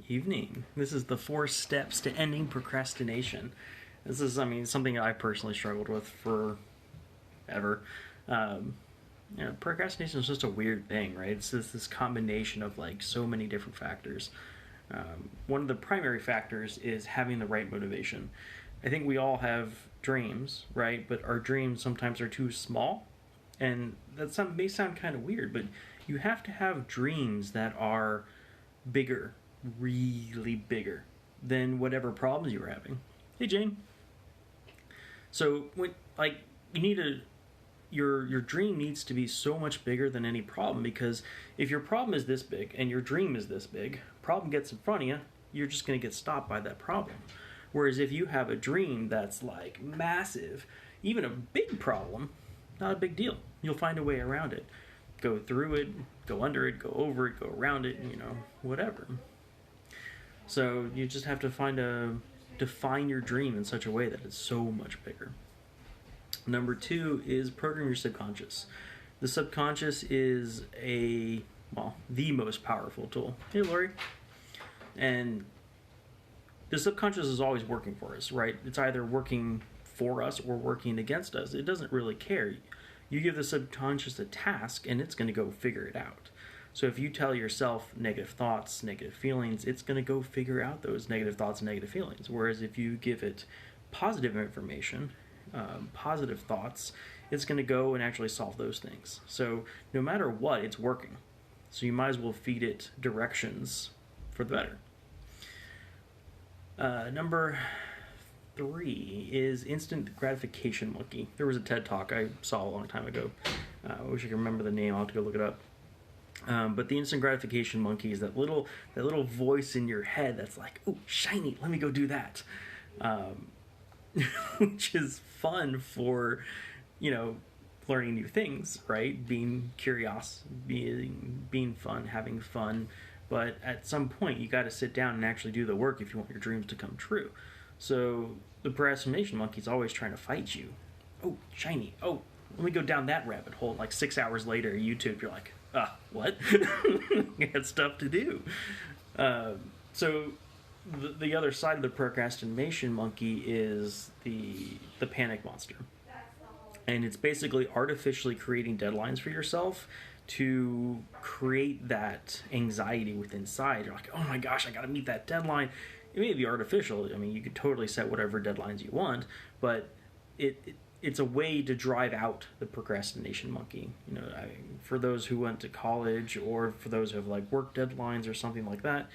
Evening. This is the 4 steps to ending procrastination. This is, something I personally struggled with forever. Procrastination is just a weird thing, right? It's just this combination of like so many different factors. One of the primary factors is having the right motivation. I think we all have dreams, right? But our dreams sometimes are too small, and that may sound kind of weird, but you have to have dreams that are bigger, really bigger than whatever problems you were having. Hey, Jane. So you need your dream needs to be so much bigger than any problem, because if your problem is this big and your dream is this big, problem gets in front of you, you're just going to get stopped by that problem. Whereas if you have a dream that's like massive, even a big problem, not a big deal. You'll find a way around it. Go through it, go under it, go over it, go around it, whatever. So you just have to define your dream in such a way that it's so much bigger. Number 2 is program your subconscious. The subconscious is the most powerful tool. Hey, Lori. And the subconscious is always working for us, right? It's either working for us or working against us. It doesn't really care. You give the subconscious a task and it's going to go figure it out. So if you tell yourself negative thoughts, negative feelings, it's going to go figure out those negative thoughts and negative feelings. Whereas if you give it positive information, positive thoughts, it's going to go and actually solve those things. So no matter what, it's working. So you might as well feed it directions for the better. Number 3 is instant gratification monkey. There was a TED Talk I saw a long time ago. I wish I could remember the name. I'll have to go look it up. But the instant gratification monkey is that little voice in your head that's like, "Ooh, shiny! Let me go do that," which is fun for, learning new things, right? Being curious, being fun, having fun. But at some point, you got to sit down and actually do the work if you want your dreams to come true. So the procrastination monkey is always trying to fight you. Oh, shiny! Oh, let me go down that rabbit hole. Like 6 hours later, YouTube, you're like, what? I had stuff to do. So the other side of the procrastination monkey is the panic monster. And it's basically artificially creating deadlines for yourself to create that anxiety within inside. You're like, oh my gosh, I gotta meet that deadline. It may be artificial. You could totally set whatever deadlines you want, but it's a way to drive out the procrastination monkey. For those who went to college, or for those who have like work deadlines or something like that,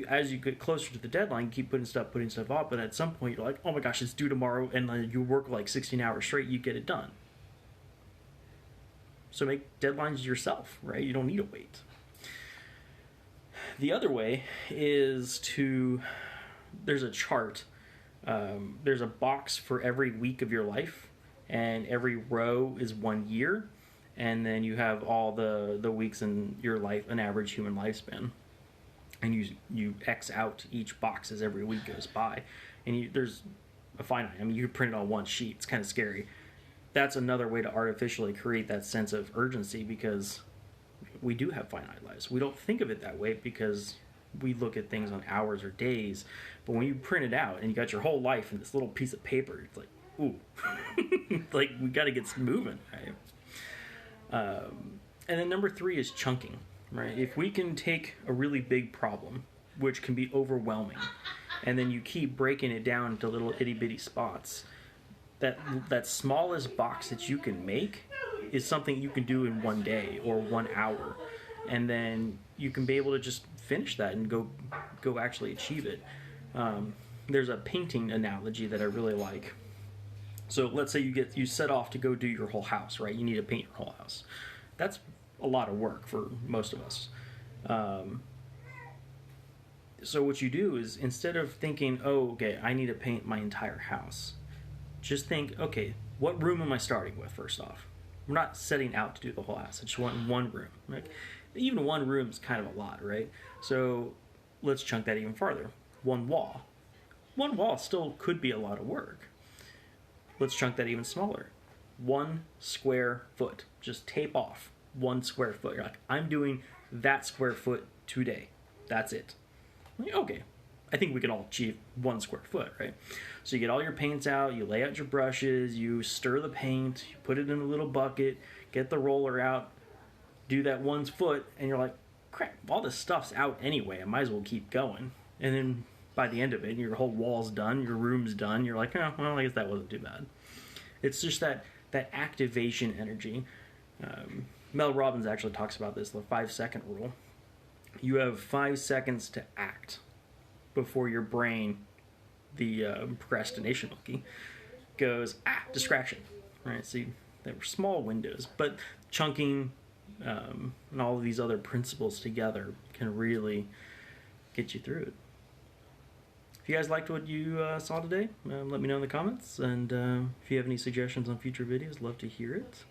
as you get closer to the deadline, you keep putting stuff off, but at some point you're like, oh my gosh, it's due tomorrow, and then you work like 16 hours straight, you get it done. So make deadlines yourself, right? You don't need to wait. The other way is there's a chart. There's a box for every week of your life, and every row is 1 year, and then you have all the weeks in your life, an average human lifespan, and you X out each box as every week goes by, and there's a finite. You can print it on one sheet. It's kind of scary. That's another way to artificially create that sense of urgency, because we do have finite lives. We don't think of it that way because we look at things on hours or days, but when you print it out and you got your whole life in this little piece of paper, it's like, ooh, like we got to get moving, right? And then number 3 is chunking, right? If we can take a really big problem, which can be overwhelming, and then you keep breaking it down into little itty bitty spots, that smallest box that you can make is something you can do in 1 day or 1 hour, and then you can be able to just finish that and go actually achieve it. There's a painting analogy that I really like. So let's say you set off to go do your whole house, right? You need to paint your whole house. That's a lot of work for most of us. So what you do is, instead of thinking, oh, okay, I need to paint my entire house, just think, okay, what room am I starting with first off? I'm not setting out to do the whole house. I just want 1 room. Like, even 1 room is kind of a lot, right? So let's chunk that even farther. 1 wall. 1 wall still could be a lot of work. Let's chunk that even smaller. 1 square foot. Just tape off 1 square foot. You're like, I'm doing that square foot today. That's it. Like, okay, I think we can all achieve 1 square foot, right? So you get all your paints out, you lay out your brushes, you stir the paint, you put it in a little bucket, get the roller out, do that 1 foot, and you're like, crap, all this stuff's out anyway, I might as well keep going. And then by the end of it, your whole wall's done, your room's done, you're like, oh, well, I guess that wasn't too bad. It's just that activation energy. Mel Robbins actually talks about this, the 5-second rule. You have 5 seconds to act before your brain, the procrastination monkey, goes, distraction. Right? So they were small windows, but chunking and all of these other principles together can really get you through it. If you guys liked what you saw today, let me know in the comments. And if you have any suggestions on future videos, love to hear it.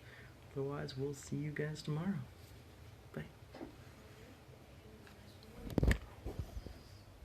Otherwise, we'll see you guys tomorrow.